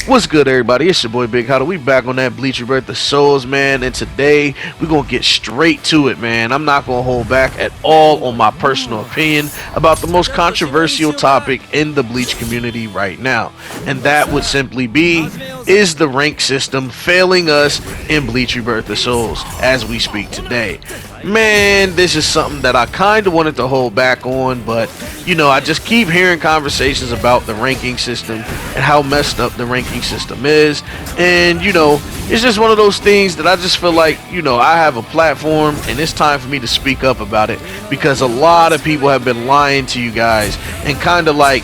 What's good, everybody? It's your boy Big Huddle. We back on that BLEACH Rebirth of Souls, man. And today we're gonna get straight to it, man. I'm not gonna hold back at all on my personal opinion about the most controversial topic in the BLEACH community right now, and that would simply be: is the rank system failing us in BLEACH Rebirth of Souls as we speak today? Man, this is something that I kind of wanted to hold back on, but I just keep hearing conversations about the ranking system and how messed up the ranking system is. And it's just one of those things that I just feel like I have a platform and it's time for me to speak up about it, because a lot of people have been lying to you guys and kind of like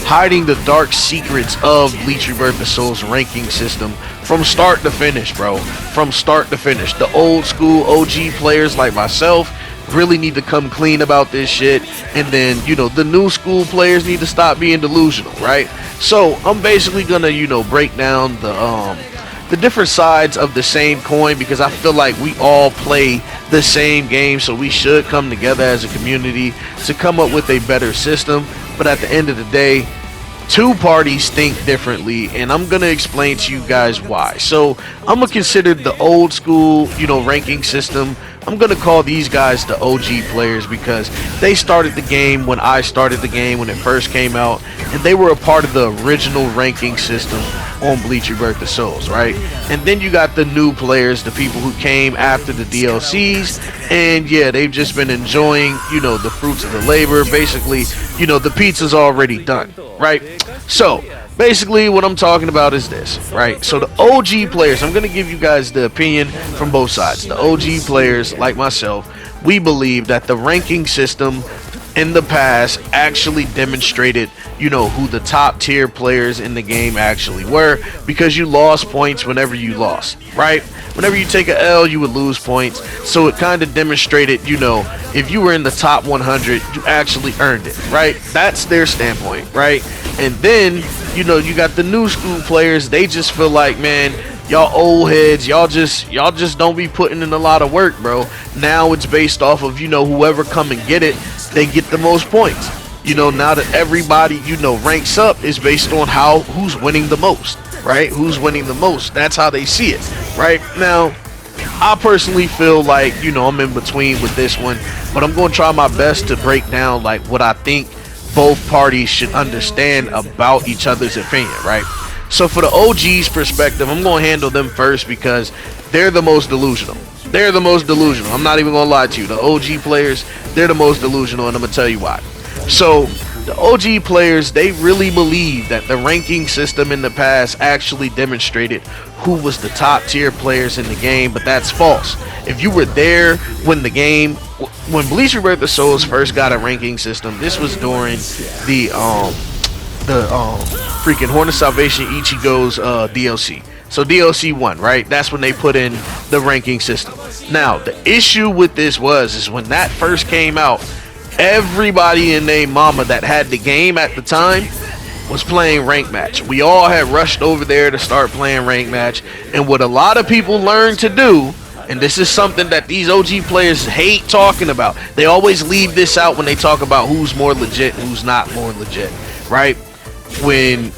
hiding the dark secrets of BLEACH Rebirth of Souls ranking system from start to finish, bro. From start to finish. The old school OG players like myself really need to come clean about this shit, and then the new school players need to stop being delusional, right? So I'm basically gonna break down the different sides of the same coin, because I feel like we all play the same game, so we should come together as a community to come up with a better system. But at the end of the day, two parties think differently, and I'm gonna explain to you guys why. So I'm gonna consider the old school ranking system. I'm gonna call these guys the OG players, because they started the game when I started the game when it first came out, and they were a part of the original ranking system on BLEACH Rebirth of Souls, right? And then you got the new players, the people who came after the DLCs, and yeah, they've just been enjoying the fruits of the labor. Basically, the pizza's already done, right? So basically what I'm talking about is this, right? So the OG players, I'm going to give you guys the opinion from both sides. The OG players, like myself, we believe that the ranking system in the past actually demonstrated who the top tier players in the game actually were, because you lost points whenever you lost, right? Whenever you take a L, you would lose points. So it kind of demonstrated, if you were in the top 100, you actually earned it, right? That's their standpoint, right? And then you got the new school players. They just feel like, man, y'all old heads, y'all just don't be putting in a lot of work, bro. Now it's based off of whoever come and get it, they get the most points. Now that everybody ranks up is based on who's winning the most, right? Who's winning the most. That's how they see it, right? Now I personally feel like I'm in between with this one, but I'm going to try my best to break down like what I think both parties should understand about each other's opinion, right? So for the OG's perspective, I'm going to handle them first, because they're the most delusional. They're the most delusional. I'm not even going to lie to you. The OG players, they're the most delusional, and I'm going to tell you why. So the OG players, they really believe that the ranking system in the past actually demonstrated who was the top tier players in the game, but that's false. If you were there when when BLEACH Rebirth of Souls first got a ranking system, this was during the freaking Horn of Salvation Ichigo's DLC. So DLC 1, right? That's when they put in the ranking system. Now, the issue with this is when that first came out, everybody and their mama that had the game at the time was playing rank match. We all had rushed over there to start playing rank match, and what a lot of people learned to do, and this is something that these OG players hate talking about, they always leave this out when they talk about who's more legit and who's not more legit, right? When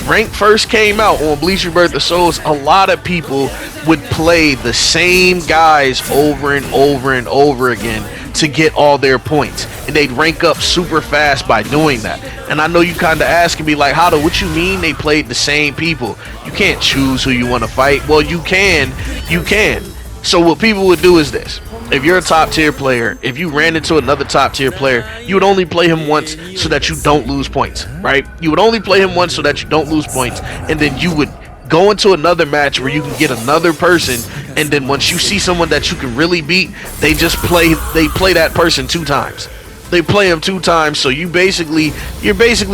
rank first came out on BLEACH Rebirth of Souls, a lot of people would play the same guys over and over and over again to get all their points, and they'd rank up super fast by doing that. And I know you kind of asking me like, Hado, what you mean they played the same people? You can't choose who you want to fight. Well, you can. So what people would do is this: if you're a top tier player, if you ran into another top tier player, you would only play him once so that you don't lose points, right? You would only play him once so that you don't lose points, and then you would go into another match where you can get another person, and then once you see someone that you can really beat, they play that person 2 times. They play him 2 times, so you're basically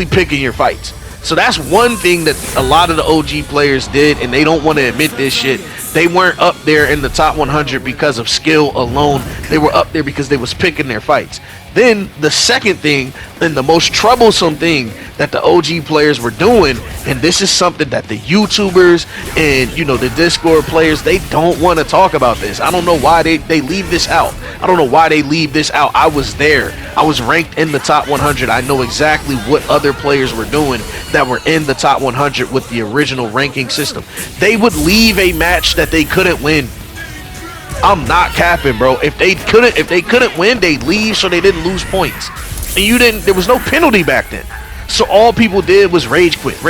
picking your fights. So that's one thing that a lot of the OG players did, and they don't want to admit this shit. They weren't up there in the top 100 because of skill alone. They were up there because they was picking their fights. Then the second thing, and the most troublesome thing that the OG players were doing, and this is something that the YouTubers and, you know, the Discord players, they don't want to talk about this. I don't know why they leave this out. I don't know why they leave this out. I was there. I was ranked in the top 100. I know exactly what other players were doing that were in the top 100 with the original ranking system. They would leave a match that they couldn't win. I'm not capping, bro. If they couldn't win, they'd leave so they didn't lose points. And there was no penalty back then. So all people did was rage quit.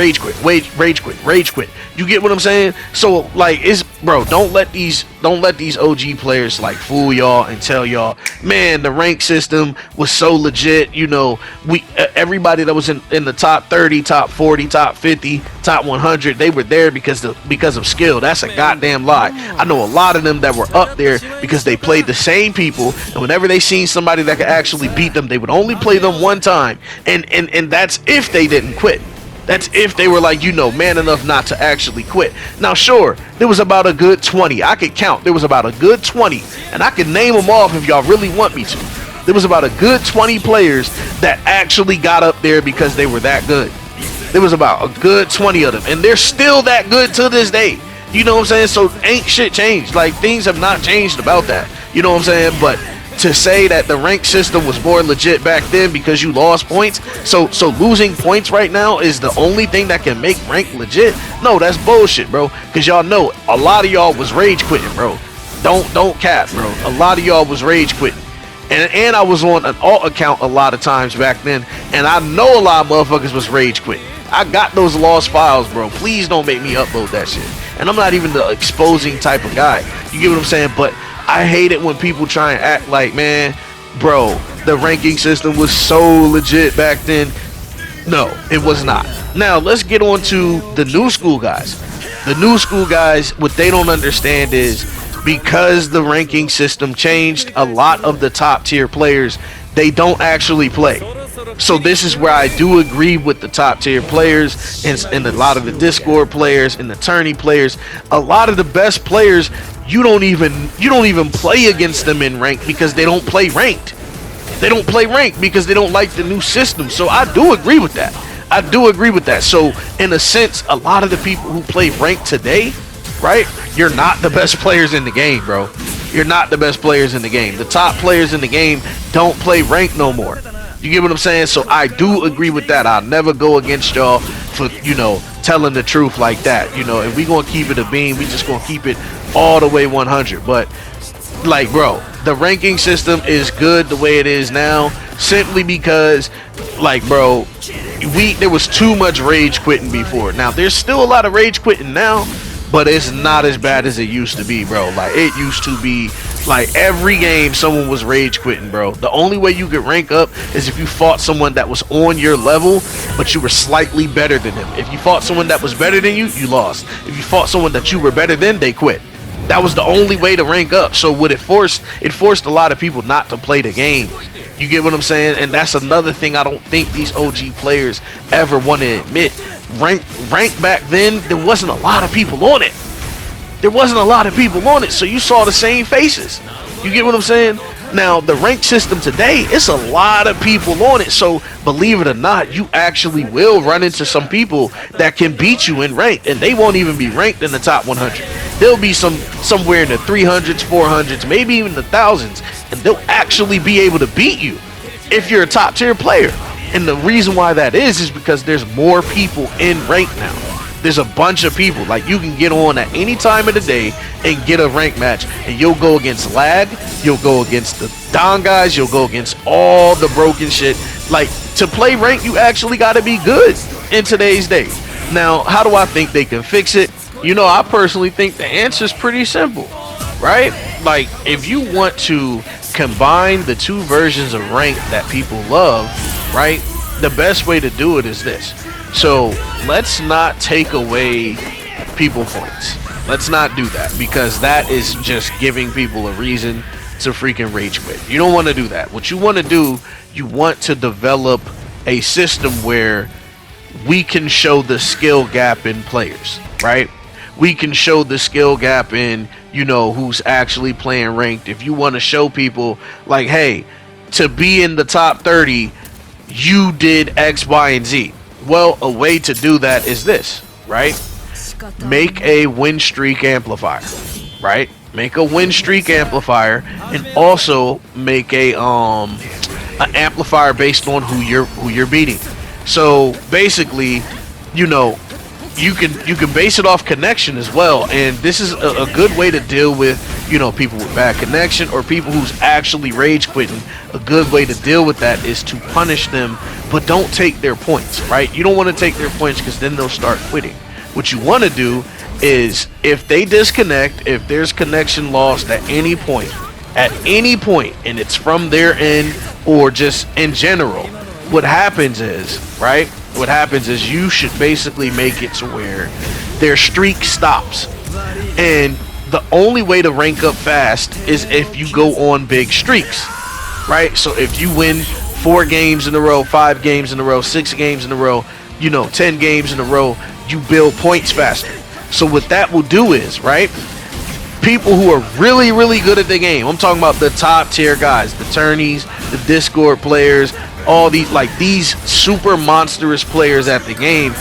You get what I'm saying? So like, bro, don't let these OG players like fool y'all and tell y'all, man, the rank system was so legit. You know, everybody that was in the top 30, top 40, top 50, top 100, they were there because of skill. That's a goddamn lie. I know a lot of them that were up there because they played the same people, and whenever they seen somebody that could actually beat them, they would only play them one time, and that's if they didn't quit. That's if they were like, you know, man enough not to actually quit. Now, sure, there was about a good 20. I could count. There was about a good 20, and I could name them off if y'all really want me to. There was about a good 20 players that actually got up there because they were that good. There was about a good 20 of them, and they're still that good to this day. You know what I'm saying? So ain't shit changed. Like, things have not changed about that. You know what I'm saying? But to say that the rank system was more legit back then because you lost points, so losing points right now is the only thing that can make rank legit? No, that's bullshit, bro. Because y'all know a lot of y'all was rage quitting, bro. Don't cap, bro. A lot of y'all was rage quitting. And I was on an alt account a lot of times back then, and I know a lot of motherfuckers was rage quitting. I got those lost files, bro. Please don't make me upload that shit. And I'm not even the exposing type of guy. You get what I'm saying? But I hate it when people try and act like, man, bro, the ranking system was so legit back then. No, it was not. Now, let's get on to the new school guys. The new school guys, what they don't understand is, because the ranking system changed, a lot of the top tier players, they don't actually play. So this is where I do agree with the top tier players and a lot of the Discord players and the tourney players. A lot of the best players, you don't even play against them in rank because they don't play ranked. They don't play ranked because they don't like the new system. So I do agree with that. I do agree with that. So in a sense, a lot of the people who play ranked today, right? You're not the best players in the game, bro. You're not the best players in the game. The top players in the game don't play ranked no more. You get what I'm saying? So I do agree with that. I'll never go against y'all for, you know, telling the truth like that. You know, if we gonna keep it a beam, we just gonna keep it all the way 100. But like, bro, the ranking system is good the way it is now, simply because, like, bro, there was too much rage quitting before. Now there's still a lot of rage quitting now, but it's not as bad as it used to be, bro. Like, it used to be like every game someone was rage quitting, bro. The only way you could rank up is if you fought someone that was on your level, but you were slightly better than them. If you fought someone that was better than you, you lost. If you fought someone that you were better than, they quit. That was the only way to rank up. So what it forced a lot of people not to play the game. You get what I'm saying? And that's another thing I don't think these OG players ever want to admit. Rank back then, there wasn't a lot of people on it. There wasn't a lot of people on it, so you saw the same faces. You get what I'm saying? Now, the rank system today, it's a lot of people on it, so believe it or not, you actually will run into some people that can beat you in rank, and they won't even be ranked in the top 100. They'll be somewhere in the 300s, 400s, maybe even the thousands, and they'll actually be able to beat you if you're a top tier player. And the reason why that is because there's more people in rank now. There's a bunch of people. Like, you can get on at any time of the day and get a rank match, and you'll go against lag, you'll go against the down guys, you'll go against all the broken shit. Like, to play rank, you actually got to be good in today's day. Now, how do I think they can fix it? You know, I personally think the answer is pretty simple, right? Like, if you want to combine the two versions of rank that people love, right, the best way to do it is this. So let's not take away people points. Let's not do that, because that is just giving people a reason to freaking rage quit. You don't want to do that. What you want to do, you want to develop a system where we can show the skill gap in players, right? We can show the skill gap in, you know, who's actually playing ranked. If you want to show people like, hey, to be in the top 30, you did X, Y, and Z. Well, a way to do that is this, right? Make a win streak amplifier, right? Make a win streak amplifier, and also make a an amplifier based on who you're beating. So basically, you know, you can base it off connection as well, and this is a good way to deal with, you know, people with bad connection or people who's actually rage quitting. A good way to deal with that is to punish them, but don't take their points, right? You don't want to take their points because then they'll start quitting. What you want to do is, if they disconnect, if there's connection lost at any point, and it's from their end or just in general, what happens is, right? What happens is you should basically make it to where their streak stops. And the only way to rank up fast is if you go on big streaks, right? So if you win 4 games in a row, 5 games in a row, 6 games in a row, you know, 10 games in a row, you build points faster. So what that will do is, right, people who are really, really good at the game, I'm talking about the top tier guys, the tourneys, the Discord players, all these, like, these super monstrous players at the game,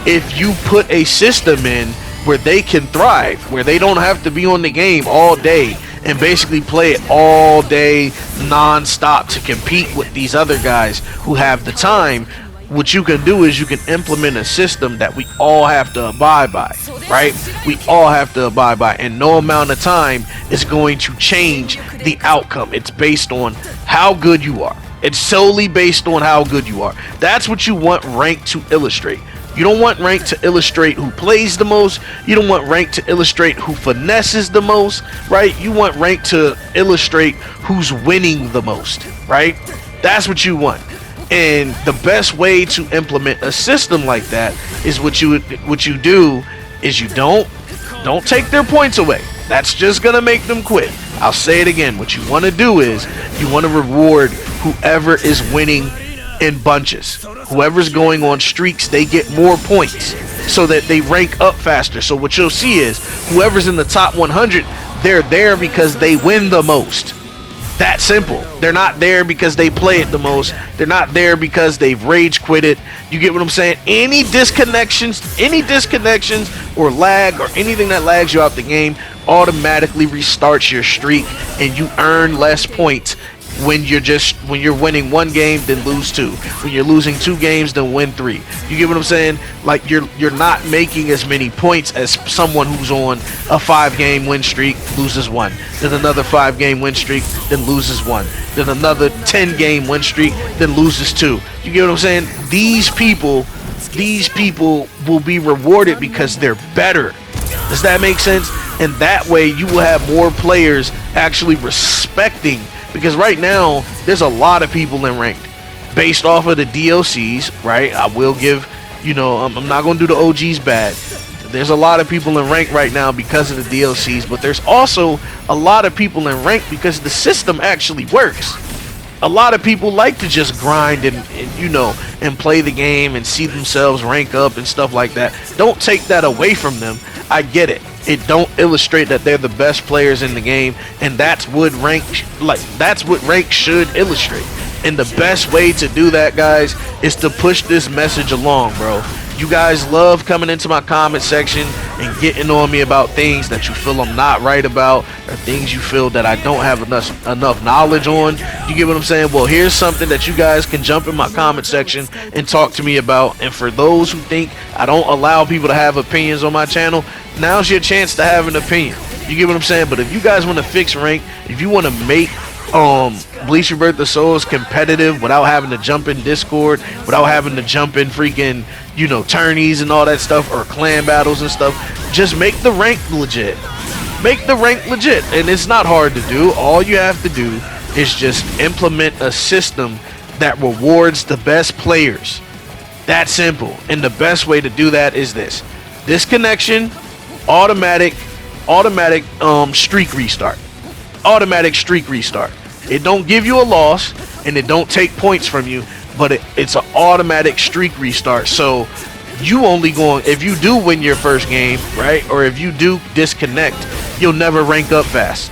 if you put a system in where they can thrive, where they don't have to be on the game all day and basically play it all day non-stop to compete with these other guys who have the time, what you can do is you can implement a system that we all have to abide by, right? We all have to abide by, and no amount of time is going to change the outcome. It's based on how good you are. It's solely based on how good you are. That's what you want rank to illustrate. You don't want rank to illustrate who plays the most. You don't want rank to illustrate who finesses the most, right? You want rank to illustrate who's winning the most, right? That's what you want. And the best way to implement a system like that is what you do is you don't take their points away. That's just gonna make them quit. I'll say it again. What you want to do is you want to reward whoever is winning in bunches. Whoever's going on streaks, they get more points so that they rank up faster. So what you'll see is whoever's in the top 100, they're there because they win the most. That simple. They're not there because they play it the most. They're not there because they've rage quit it. You get what I'm saying? Any disconnections or lag or anything that lags you out the game automatically restarts your streak, and you earn less points when you're winning 1 game then lose 2. When you're losing 2 games then win 3. You get what I'm saying? Like you're not making as many points as someone who's on a 5-game win streak, loses 1. Then another 5-game win streak, then loses 1. Then another 10-game win streak, then loses 2. You get what I'm saying? These people will be rewarded because they're better. Does that make sense? And that way you will have more players actually respecting. Because right now, there's a lot of people in ranked based off of the DLCs, right? I will give, you know, I'm not going to do the OGs bad. There's a lot of people in rank right now because of the DLCs, but there's also a lot of people in rank because the system actually works. A lot of people like to just grind and you know, and play the game and see themselves rank up and stuff like that. Don't take that away from them. I get it. It don't illustrate that they're the best players in the game, and that's what rank should illustrate. And the best way to do that, guys, is to push this message along, bro. You guys love coming into my comment section and getting on me about things that you feel I'm not right about, or things you feel that I don't have enough knowledge on. You get what I'm saying? Well, here's something that you guys can jump in my comment section and talk to me about. And for those who think I don't allow people to have opinions on my channel, now's your chance to have an opinion. You get what I'm saying? But if you guys want to fix rank, if you want to make BLEACH Rebirth of Souls competitive without having to jump in Discord, without having to jump in freaking, you know, tourneys and all that stuff, or clan battles and stuff, just make the rank legit. Make the rank legit, and it's not hard to do. All you have to do is just implement a system that rewards the best players. That simple. And the best way to do that is this connection, automatic streak restart. Automatic streak restart. It don't give you a loss and it don't take points from you, but it's an automatic streak restart. So you only going, if you do win your first game, right, or if you do disconnect, you'll never rank up fast.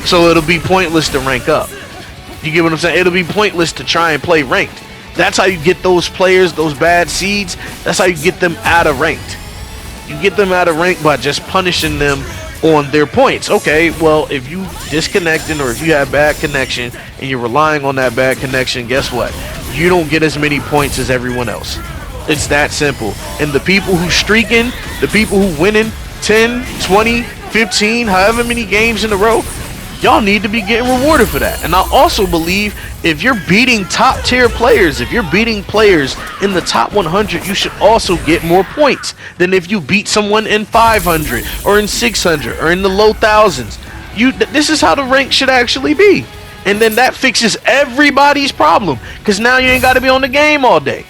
So it'll be pointless to rank up. You get what I'm saying? It'll be pointless to try and play ranked. That's how you get those players, those bad seeds. That's how you get them out of ranked. You get them out of rank by just punishing them on their points. Okay, well, if you disconnecting or if you have bad connection and you're relying on that bad connection, guess what? You don't get as many points as everyone else. It's that simple. And the people who streaking, the people who winning 10, 20, 15, however many games in a row, y'all need to be getting rewarded for that. And I also believe if you're beating top tier players, if you're beating players in the top 100, you should also get more points than if you beat someone in 500 or in 600 or in the low thousands. This is how the rank should actually be. And then that fixes everybody's problem, because now you ain't got to be on the game all day.